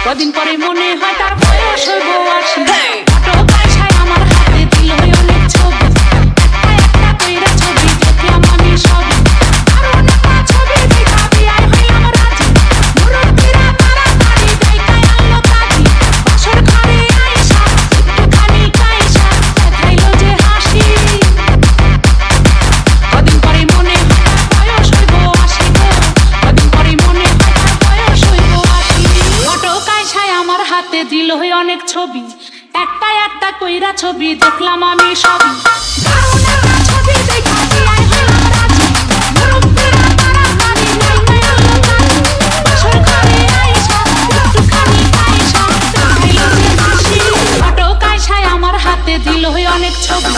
কদিন পরে মনে হয় তার বয়স হইব ৮০। অটোকায় ছায় আমার হাতে দিল অনেক ছবি, একটা কইরা ছবি দেখলাম আমি সবই। দারুণ একটা ছবি দেখা বিয়ায় হইলাম রাজি, মুরব্বিরা তাড়াতাড়ি দেখায় আনলো কাজী। বাসর ঘরে আইসা একটুখানি কাইসা দেখাইলো যে হাসি। কদিন পরে মনে হয় তার বয়স হইব ৮০ গো, কদিন পরে মনে হয় তার বয়স হইব ৮০। অটোকায় ছায় আমার হাতে দিল অনেক ছবি, একটা কইরা ছবি দেখলাম আমি সবই। দারুণ একটা ছবি দেখা বিয়ায় হইলাম রাজি, মুরব্বিরা তাড়াতাড়ি দেখায় আনলো কাজী। বাসর ঘরে আইসা একটুখানি কাইসা দেখাইলো যে হাসি। অটোকায় ছায় আমার হাতে দিল অনেক ছবি।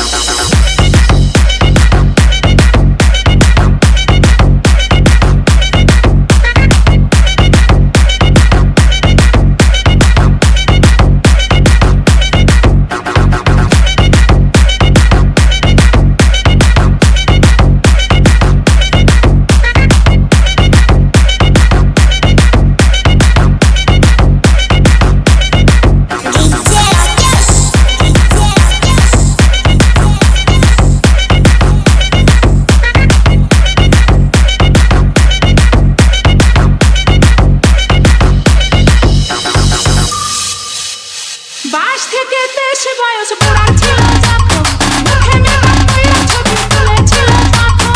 বাইশ থেকে ২৩ বয়স পড়ার ছিল যখন, মুখে মেকআপ কইরা ছবি তুলেছিল তখন।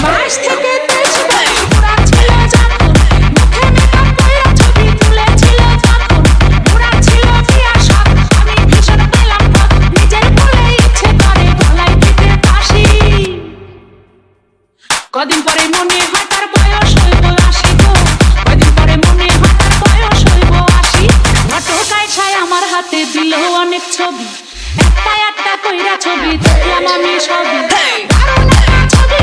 ২২ থেকে ২৩ বয়স পড়ার ছিল যখন, মুখে মেকআপ কইরা ছবি তুলেছিল তখন। বুড়া ছিল বিয়ার শখ, আমি ভীষণ পেলাম ঠক, নিজের বলে ইচ্ছে করে গলায় দিতে ফাঁসি। কদিন পরে মনে হয় তার বয়স হইব ৮০ গো, কদিন পরে মনে হয় তার বয়স হইব ৮০। অটোকায় ছায় আমার হাতে দিল অনেক ছবি, একটা কইরা ছবি দেখলাম আমি সবই। দারুণ একটা ছবি